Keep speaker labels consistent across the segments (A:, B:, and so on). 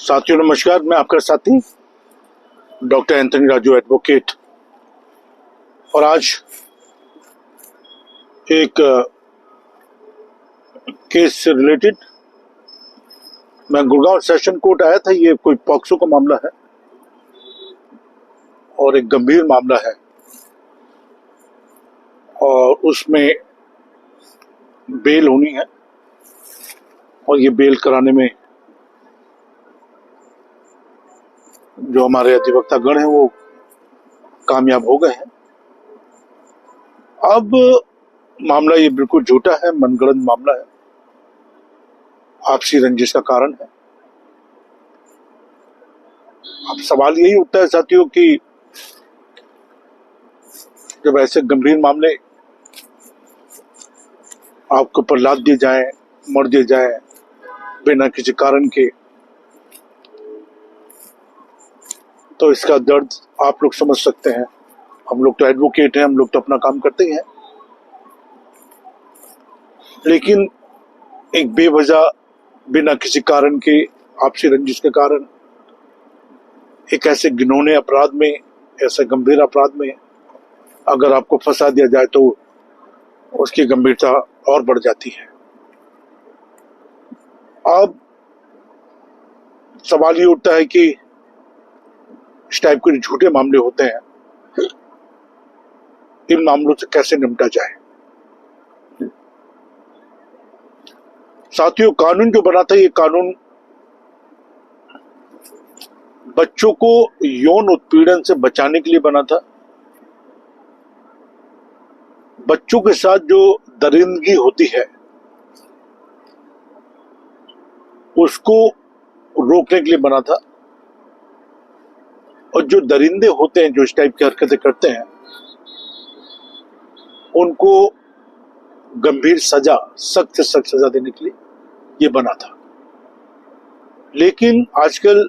A: साथियों नमस्कार, मैं आपका साथी डॉक्टर एंथनी राजू एडवोकेट। और आज एक केस से रिलेटेड मैं गुड़गांव सेशन कोर्ट आया था। ये कोई पॉक्सो का मामला है और एक गंभीर मामला है, और उसमें बेल होनी है, और ये बेल कराने में जो हमारे अधिवक्ता गण हैं वो कामयाब हो गए हैं। अब मामला ये बिल्कुल झूठा है, मनगढ़ंत मामला है, आपसी रंजिश का कारण है। अब सवाल यही उठता है साथियों कि जब ऐसे गंभीर मामले आपको ऊपर लाद दिए जाए, मर दिए जाए बिना किसी कारण के, तो इसका दर्द आप लोग समझ सकते हैं। हम लोग तो एडवोकेट हैं, हम लोग तो अपना काम करते ही हैं, लेकिन एक बेवजह बिना किसी कारण के आपसी रंजिश के कारण एक ऐसे घिनौने अपराध में, ऐसे गंभीर अपराध में अगर आपको फंसा दिया जाए तो उसकी गंभीरता और बढ़ जाती है। अब सवाल ये उठता है कि इस टाइप के झूठे मामले होते हैं, इन मामलों से कैसे निपटा जाए। साथियों, कानून जो बना था, ये कानून बच्चों को यौन उत्पीड़न से बचाने के लिए बना था। बच्चों के साथ जो दरिंदगी होती है उसको रोकने के लिए बना था, और जो दरिंदे होते हैं, जो इस टाइप की हरकतें करते हैं, उनको गंभीर सजा, सख्त से सख्त सजा देने के लिए ये बना था। लेकिन आजकल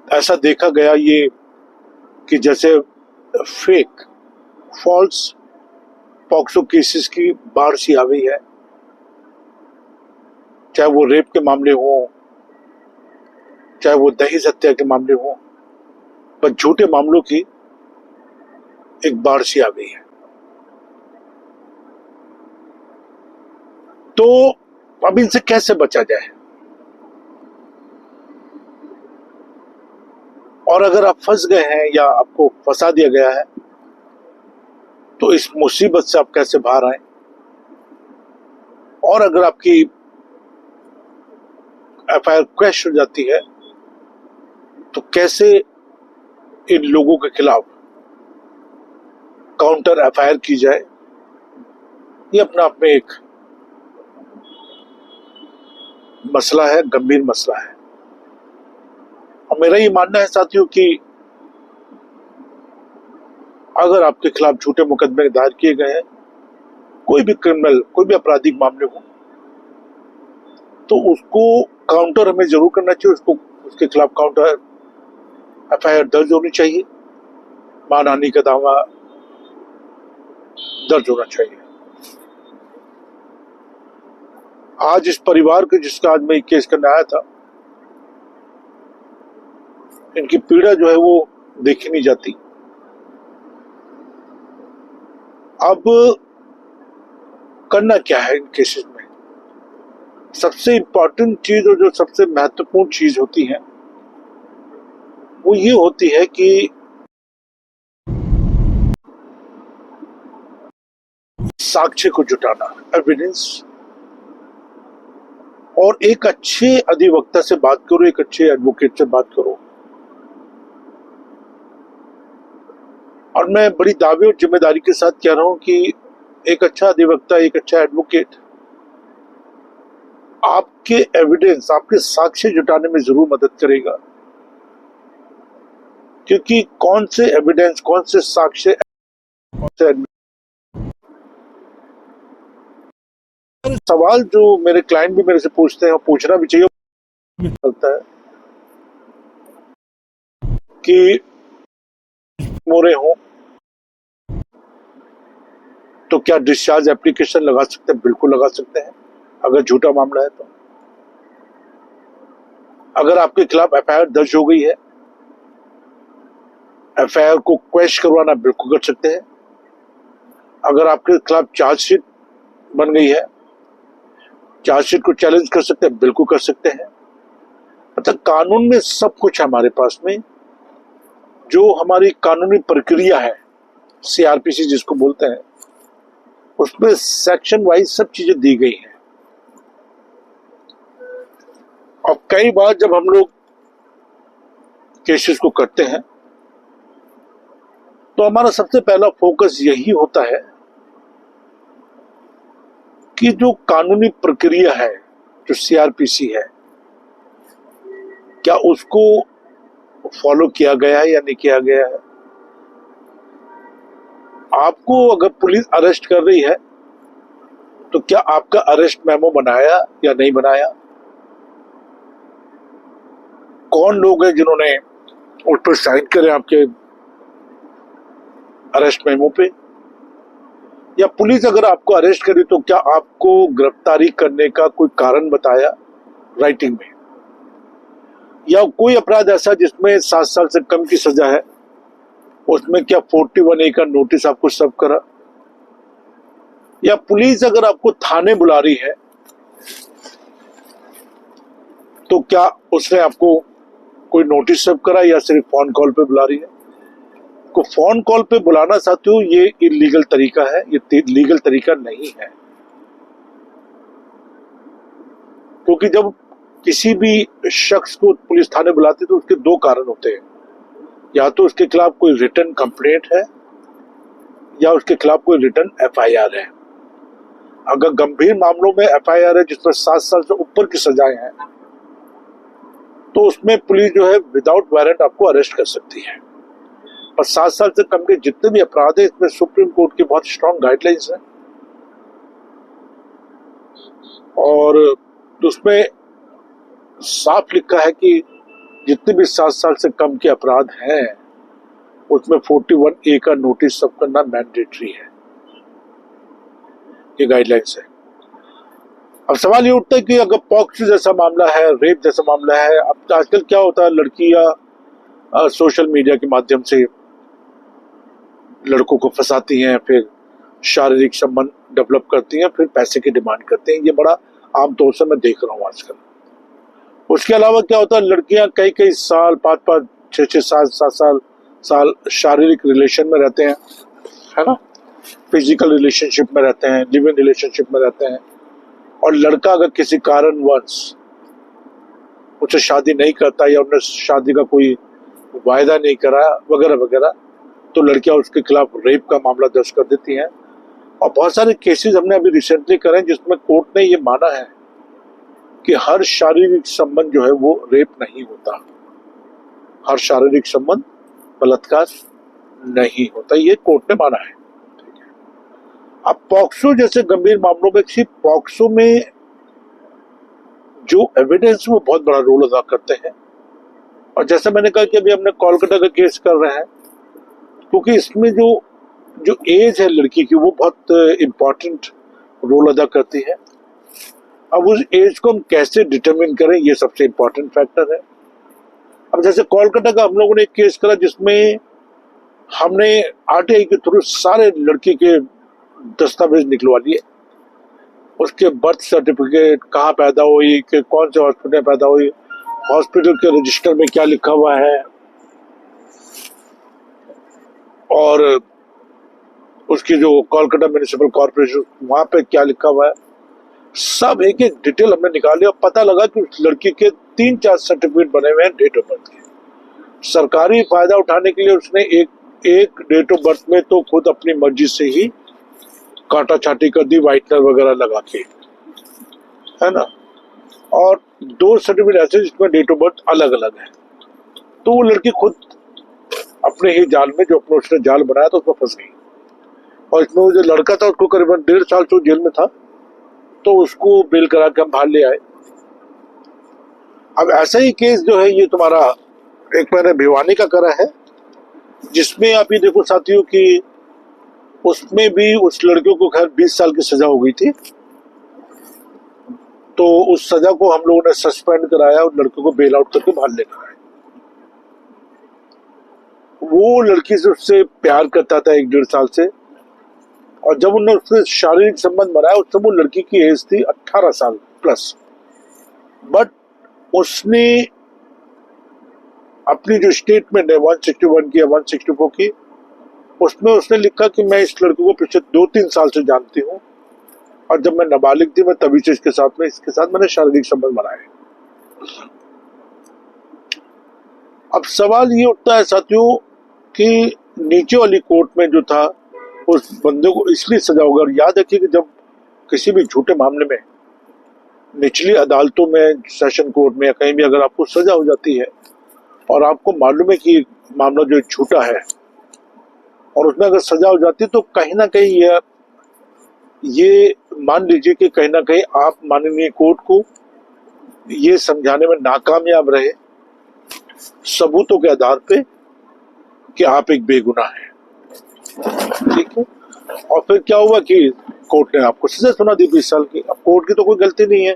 A: ऐसा देखा गया ये कि जैसे फेक, फॉल्स पॉक्सो केसेस की बाढ़ सी आ गई है, चाहे वो रेप के मामले हों, चाहे वो दहेज हत्या के मामले हों, पर झूठे मामलों की एक बाढ़ सी आ गई है। तो अब इनसे कैसे बचा जाए, और अगर आप फंस गए हैं या आपको फंसा दिया गया है तो इस मुसीबत से आप कैसे बाहर आए, और अगर आपकी एफआईआर क्रैश हो जाती है तो कैसे इन लोगों के खिलाफ काउंटर एफआईआर की जाए, ये अपना आप में एक मसला है, गंभीर मसला है। और मेरा ये मानना है साथियों कि अगर आपके खिलाफ झूठे मुकदमे दायर किए गए हैं, कोई भी क्रिमिनल, कोई भी आपराधिक मामले हो, तो उसको काउंटर हमें जरूर करना चाहिए। उसके खिलाफ काउंटर एफआईआर दर्ज होनी चाहिए, मानहानि का दावा दर्ज होना चाहिए। आज इस परिवार के जिसका आज मैं केस करने आया था, इनकी पीड़ा जो है वो देखी नहीं जाती। अब करना क्या है इन केसेस में? सबसे इंपॉर्टेंट चीज और जो सबसे महत्वपूर्ण चीज होती है वो ये होती है कि साक्ष्य को जुटाना, एविडेंस, और एक अच्छे अधिवक्ता से बात करो, एक अच्छे एडवोकेट से बात करो। और मैं बड़ी दावे और जिम्मेदारी के साथ कह रहा हूं कि एक अच्छा अधिवक्ता, एक अच्छा एडवोकेट आपके एविडेंस, आपके साक्ष्य जुटाने में जरूर मदद करेगा। क्योंकि कौन से एविडेंस, कौन से साक्ष्य, कौन से सवाल जो मेरे क्लाइंट भी मेरे से पूछते हैं, और पूछना भी चाहिए, लगता है कि मोरे हो तो क्या डिस्चार्ज एप्लीकेशन लगा सकते हैं? बिल्कुल लगा सकते हैं, अगर झूठा मामला है तो। अगर आपके खिलाफ एफआईआर दर्ज हो गई है, एफआईआर को क्वेश करवाना बिल्कुल कर सकते हैं। अगर आपके खिलाफ चार्जशीट बन गई है, चार्जशीट को चैलेंज कर सकते हैं, बिल्कुल कर सकते हैं। मतलब कानून में सब कुछ है हमारे पास में। जो हमारी कानूनी प्रक्रिया है, सीआरपीसी जिसको बोलते हैं, उसमें सेक्शन वाइज सब चीजें दी गई हैं। और कई बार जब हम लोग केसेस को करते हैं तो हमारा सबसे पहला फोकस यही होता है कि जो कानूनी प्रक्रिया है, जो सीआरपीसी है, क्या उसको फॉलो किया गया है या नहीं किया गया है। आपको अगर पुलिस अरेस्ट कर रही है तो क्या आपका अरेस्ट मेमो बनाया या नहीं बनाया, कौन लोग हैं जिन्होंने उस पर साइन करे आपके अरेस्ट मेमो पे, या पुलिस अगर आपको अरेस्ट करी तो क्या आपको गिरफ्तारी करने का कोई कारण बताया राइटिंग में, या कोई अपराध ऐसा जिसमें 7 साल से कम की सजा है, उसमें क्या 41A का नोटिस आपको सर्व करा, या पुलिस अगर आपको थाने बुला रही है तो क्या उसने आपको कोई नोटिस सर्व करा या सिर्फ फोन कॉल पे बुला रही है। को फोन कॉल पे बुलाना साथियों ये इलीगल तरीका है, ये लीगल तरीका नहीं है। क्योंकि जब किसी भी शख्स को पुलिस थाने बुलाती है तो उसके 2 कारण होते हैं, या तो उसके खिलाफ कोई रिटन कंप्लेंट है या उसके खिलाफ कोई रिटन एफआईआर है। अगर गंभीर मामलों में एफआईआर है जिसमें 7 साल से ऊपर की सजाएं हैं तो उसमें पुलिस जो है विदाउट वारंट आपको अरेस्ट कर सकती है। और 7 साल से कम के जितने भी अपराध है इसमें सुप्रीम कोर्ट की बहुत स्ट्रॉन्ग गाइडलाइंस है और उसमें साफ लिखा है कि जितने भी 7 साल से कम के अपराध हैं उसमें 41A का नोटिस सर्व करना मैंडेटरी है। ये गाइडलाइंस है। अब सवाल ये उठता है कि अगर पॉक्सो जैसा मामला है, रेप जैसा मामला है, अब आजकल क्या होता है, लड़कियां सोशल मीडिया के माध्यम से लड़कों को फंसाती हैं, फिर शारीरिक संबंध डेवलप करती हैं, फिर पैसे की डिमांड करते हैं। ये बड़ा आमतौर से मैं देख रहा हूँ आजकल। उसके अलावा क्या होता है, लड़कियां कई साल, 5-5, 6-6, 7-7 साल शारीरिक रिलेशन में रहते हैं, है ना, फिजिकल रिलेशनशिप में रहते हैं, लिव इन रिलेशनशिप में रहते हैं, और लड़का अगर किसी कारणवश उससे शादी नहीं करता या उन्होंने शादी का कोई वायदा नहीं करा वगैरह वगैरह, तो लड़कियां उसके खिलाफ रेप का मामला दर्ज कर देती हैं। और बहुत सारे केसेस हमने अभी रिसेंटली करे जिसमें कोर्ट ने ये माना है कि हर शारीरिक संबंध जो है वो रेप नहीं होता, हर शारीरिक संबंध बलात्कार नहीं होता, ये कोर्ट ने माना है। अब पॉक्सो जैसे गंभीर मामलों में, सिर्फ पॉक्सो में जो एविडेंस वो बहुत बड़ा रोल अदा करते हैं। और जैसे मैंने कहा कि अभी हमने कोलकाता का केस कर रहे हैं, क्योंकि इसमें जो एज है लड़की की वो बहुत इम्पोर्टेंट रोल अदा करती है। अब उस एज को हम कैसे डिटरमिन करें, ये सबसे इम्पोर्टेंट फैक्टर है। अब जैसे कोलकाता का हम लोगों ने एक केस करा जिसमें हमने आरटीआई के थ्रू सारे लड़की के दस्तावेज निकलवा लिए, उसके बर्थ सर्टिफिकेट, कहाँ पैदा हुई, कि कौन से हॉस्पिटल में पैदा हुई, हॉस्पिटल के रजिस्टर में क्या लिखा हुआ है, और उसकी जो कोलकाता म्युनिसिपल कॉर्पोरेशन वहां पे क्या लिखा हुआ है, सब एक एक डिटेल हमने निकाली। और पता लगा कि उस लड़की के 3-4 सर्टिफिकेट बने हुए हैं डेट ऑफ बर्थ के। सरकारी फायदा उठाने के लिए उसने एक डेट ऑफ बर्थ में तो खुद अपनी मर्जी से ही काटा छाटी कर दी, व्हाइटनर वगैरह लगा के, है ना, और 2 सर्टिफिकेट ऐसे जिसमें डेट ऑफ बर्थ अलग अलग है। तो वो लड़की खुद अपने ही जाल में, जो अपने उसने जाल बनाया था उसमें फंस गई। और इसमें वो जो लड़का था उसको करीबन 1.5 साल तो जेल में था, तो उसको बेल करा के हम बाहर ले आए। अब ऐसा ही केस जो है ये तुम्हारा एक मैंने भिवानी का करा है, जिसमें आप ये देखो साथियों कि उसमें भी उस लड़कियों को खैर 20 साल की सजा हो गई थी, तो उस सजा को हम लोगों ने सस्पेंड कराया और लड़के को बेल आउट करके बाहर लेकर आए। वो लड़की से उससे प्यार करता था 1-1.5 साल से, और जब उन्होंने उससे शारीरिक संबंध बनाया उस समय वो लड़की की एज थी 18 साल प्लस। बट उसने अपनी जो स्टेटमेंट है 161 की या 164 की, उसमें उसने लिखा कि मैं इस लड़के को पिछले 2-3 साल से जानती हूँ, और जब मैं नाबालिग थी मैं तभी से इसके साथ मैंने शारीरिक संबंध बनाए। अब सवाल ये उठता है साथियों कि नीचे वाली कोर्ट में जो था उस बंदे को इसलिए सजा होगा। और याद रखिए कि जब किसी भी झूठे मामले में निचली अदालतों में, सेशन कोर्ट में या कहीं भी अगर आपको सजा हो जाती है और आपको मालूम है कि मामला जो झूठा है और उसमें अगर सजा हो जाती है, तो कहीं ना कहीं ये मान लीजिए कि कहीं ना कहीं आप माननीय कोर्ट को ये समझाने में नाकामयाब रहे सबूतों के आधार पे कि आप एक बेगुनाह हैं। ठीक है, और फिर क्या हुआ कि कोर्ट ने आपको सजा सुना दी 20 साल की। अब कोर्ट की तो कोई गलती नहीं है,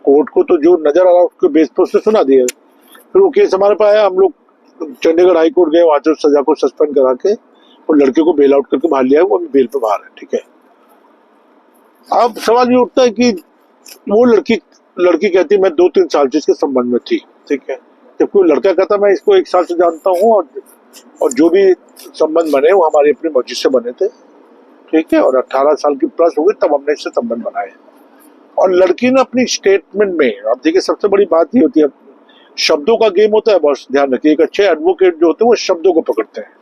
A: कोर्ट को तो जो नजर आ रहा है उसके बेस पर उसने सुना दिया। फिर वो केस हमारे पास आया, हम लोग चंडीगढ़ हाई कोर्ट गए, वहां से सजा को सस्पेंड करा के और लड़के को बेल आउट करके बाहर लिया है, वो अभी बेल पे बाहर है। ठीक है, अब सवाल ये उठता है कि वो लड़की कहती मैं 2-3 साल से इसके संबंध में थी। ठीक है, जब कोई लड़का कहता मैं इसको 1 साल से जानता हूँ और जो भी संबंध बने वो हमारी अपनी मर्जी से बने थे। ठीक है, और 18 साल की प्लस हो गई तब हमने इससे संबंध बनाए। और लड़की ने अपनी स्टेटमेंट में, आप देखिए सबसे बड़ी बात ये होती है, शब्दों का गेम होता है, बहुत ध्यान रखिए। एक अच्छे एडवोकेट जो होते हैं वो शब्दों को पकड़ते हैं।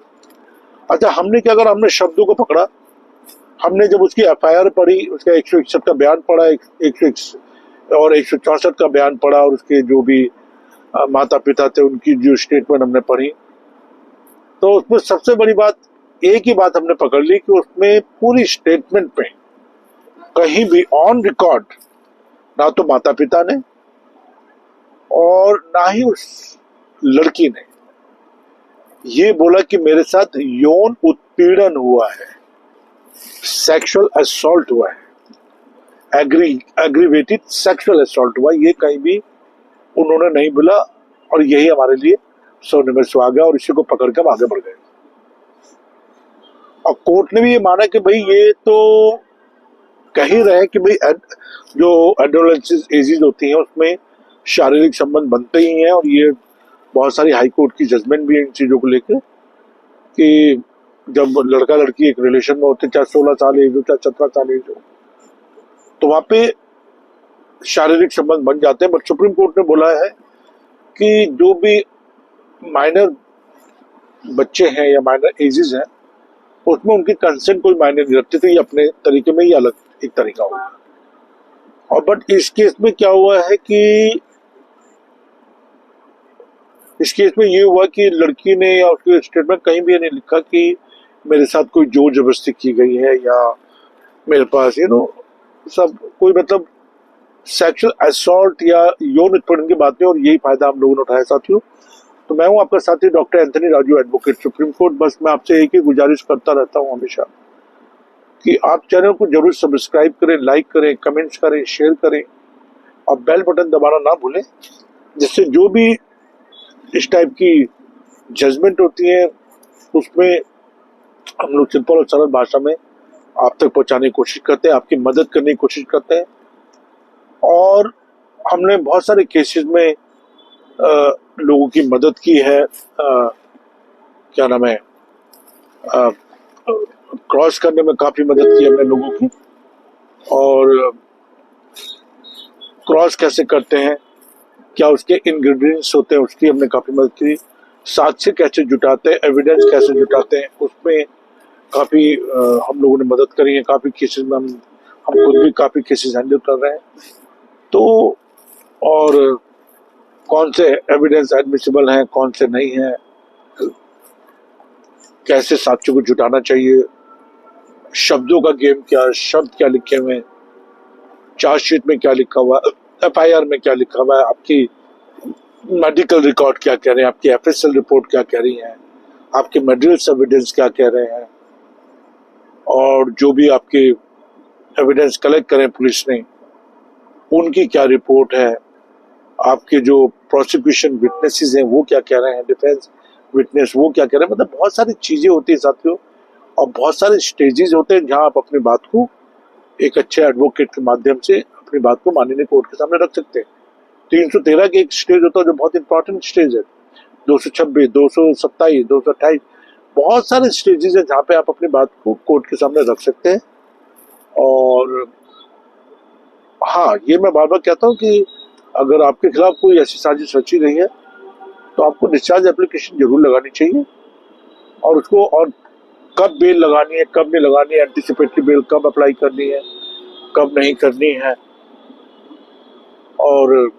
A: अच्छा, हमने क्या करा, हमने शब्दों को पकड़ा। हमने जब उसकी FIR पढ़ी, उसका 161 का बयान पढ़ा, 161 और 164 का बयान पढ़ा, और उसके जो भी माता पिता थे उनकी जो स्टेटमेंट हमने पढ़ी, तो उसमें सबसे बड़ी बात, एक ही बात हमने पकड़ ली कि उसमें पूरी स्टेटमेंट में कहीं भी ऑन रिकॉर्ड ना तो माता पिता ने और ना ही उस लड़की ने ये बोला कि मेरे साथ यौन उत्पीड़न हुआ है, सेक्सुअल असॉल्ट हुआ है, एग्रीवेटेड सेक्सुअल असॉल्ट हुआ, ये कहीं भी उन्होंने नहीं बोला। और यही हमारे लिए सोने में सुहागा, और इसी को पकड़ कर आगे बढ़ गए। और कोर्ट ने भी ये माना कि भाई ये तो कह ही रहे हैं कि भाई जो एडोलेसेंस एजेस होती हैं उसमें शारीरिक संबंध बनते ही हैं, और ये बहुत सारी हाई कोर्ट की जजमेंट भी है इन चीजों को लेकर कि जब लड़का लड़की एक रिलेशन में होते, चाहे 16 साल एज हो चाहे 17 साल एज हो, तो वहां पे शारीरिक संबंध बन जाते हैं। बट सुप्रीम कोर्ट ने बोला है कि जो भी माइनर बच्चे हैं या माइनर एजेस हैं उसमें उनकी कंसेंट कोई मायने नहीं रखती, तो ये अपने तरीके में ही अलग एक तरीका होगा। और बट इस केस में क्या हुआ है कि इस केस में ये हुआ कि लड़की ने या उसके स्टेटमेंट कहीं भी नहीं लिखा कि मेरे साथ कोई जोर जबरदस्ती की गई है या मेरे पास सब कोई मतलब सेक्सुअल असॉल्ट या यौन उत्पीड़न की बात नहीं। और यही फायदा हम लोगों ने उठाया साथियों। तो मैं हूं आपका साथी doctor Anthony Raju, advocate supreme court. बस मैं आपसे एक ही गुजारिश करता रहता हूं हमेशा कि आप चैनल को जरूर सब्सक्राइब करें, लाइक करें, कमेंट्स करें, शेयर करें और बेल बटन दबाना ना भूलें, जिससे जो भी इस टाइप की जजमेंट होती है उसमें हम लोग सिंपल और सरल भाषा में आप तक पहुंचाने की कोशिश करते हैं, आपकी मदद करने की कोशिश करते हैं। और हमने बहुत सारे केसेस में लोगों की मदद की है, क्या नाम है, क्रॉस करने में काफी मदद की हमने लोगों की। और क्रॉस कैसे करते हैं, क्या उसके इंग्रेडिएंट्स होते हैं, उसकी हमने काफी मदद की। साक्ष्य कैसे जुटाते हैं, एविडेंस कैसे जुटाते हैं, उसमें काफी हम लोगों ने मदद करी है। काफी केसेस में हम खुद भी काफी केसेस हैंडल कर रहे हैं। तो और कौन से एविडेंस एडमिसिबल हैं, कौन से नहीं है, कैसे साक्ष्य को जुटाना चाहिए, शब्दों का गेम क्या, शब्द क्या लिखे हुए हैं, चार्जशीट में क्या लिखा हुआ है, FIR में क्या लिखा हुआ है, आपकी मेडिकल रिकॉर्ड क्या कह रहे हैं, आपकी FSL रिपोर्ट क्या कह रही है, आपके मेडिकल एविडेंस क्या कह रहे हैं, और जो भी आपके एविडेंस कलेक्ट करें पुलिस ने उनकी क्या रिपोर्ट है, आपके जो प्रोसिक्यूशन विटनेसेस हैं वो क्या कह रहे हैं, डिफेंस विटनेस वो क्या कह रहे हैं, मतलब बहुत सारी चीजें होती है साथियों, और बहुत सारे स्टेजेस होते हैं जहां आप अपनी बात को एक अच्छे एडवोकेट के माध्यम से अपनी बात को माननीय कोर्ट के सामने रख सकते हैं। 313 के एक स्टेज होता है जो बहुत इंपॉर्टेंट स्टेज है, 226, 227, 228, बहुत सारे स्टेजेस है जहाँ पे आप अपनी बात को कोर्ट के सामने रख सकते हैं। और हाँ, ये मैं बार बार कहता हूँ कि अगर आपके खिलाफ कोई ऐसी साजिश रची गई है तो आपको डिस्चार्ज एप्लीकेशन जरूर लगानी चाहिए, और उसको, और कब बेल लगानी है, कब नहीं लगानी है, एंटीसिपेटरी बेल कब अप्लाई करनी है, कब नहीं करनी है, और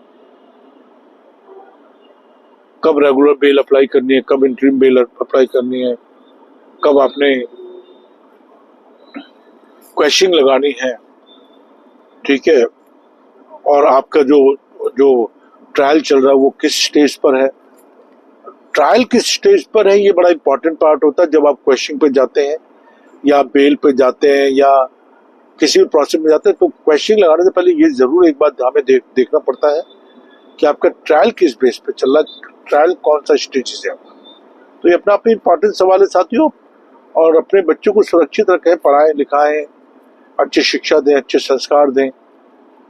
A: कब रेगुलर बेल अप्लाई करनी है, कब इंटरिम बेल अप्लाई करनी है, कब आपने क्वेश्चन लगानी है, ठीक है, और आपका जो जो ट्रायल चल रहा है वो किस स्टेज पर है। ट्रायल किस स्टेज पर है ये बड़ा इंपॉर्टेंट पार्ट होता है। जब आप क्वेश्चन पे जाते हैं या बेल पे जाते हैं या किसी भी प्रोसेस में जाते हैं तो क्वेश्चन लगाने से पहले ये जरूर एक बात हमें देखना पड़ता है कि आपका ट्रायल किस बेस पे चल रहा है, ट्रायल कौन सा स्टेज है आपका। तो ये अपना इंपॉर्टेंट सवाल है साथियों, और अपने बच्चों को सुरक्षित रखें, पढ़ाएं लिखाएं, अच्छी शिक्षा दें, अच्छे संस्कार दें,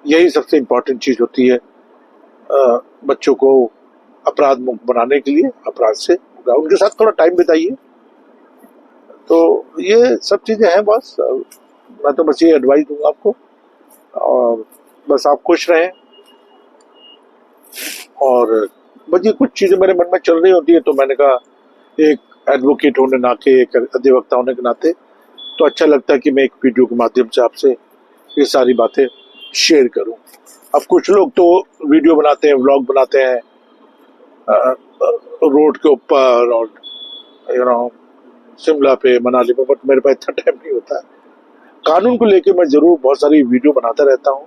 A: यही सबसे इम्पोर्टेंट चीज होती है बच्चों को अपराध मुक्त बनाने के लिए। अपराध से उनके साथ थोड़ा टाइम बिताइए। तो ये सब चीजें हैं, बस मैं तो बस ये एडवाइस दूंगा आपको, और बस आप खुश रहें। और बस ये कुछ चीजें मेरे मन में चल रही होती है तो मैंने कहा एक एडवोकेट होने नाते, एक अधिवक्ता होने के नाते तो अच्छा लगता है कि मैं एक वीडियो के माध्यम से आपसे ये सारी बातें शेयर करूं। अब कुछ लोग तो वीडियो बनाते हैं, व्लॉग बनाते हैं रोड के ऊपर और शिमला पे, मनाली पे, बट मेरे पास इतना टाइम नहीं होता है। कानून को लेके मैं जरूर बहुत सारी वीडियो बनाता रहता हूँ,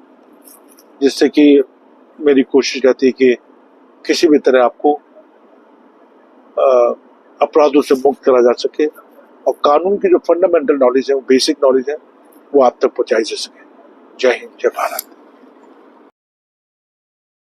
A: जिससे कि मेरी कोशिश रहती है कि किसी भी तरह आपको अपराधों से मुक्त करा जा सके, और कानून की जो फंडामेंटल नॉलेज है, वो बेसिक नॉलेज है, वो आप तक पहुंचाई जा सके। जय हिंद, जय भारत।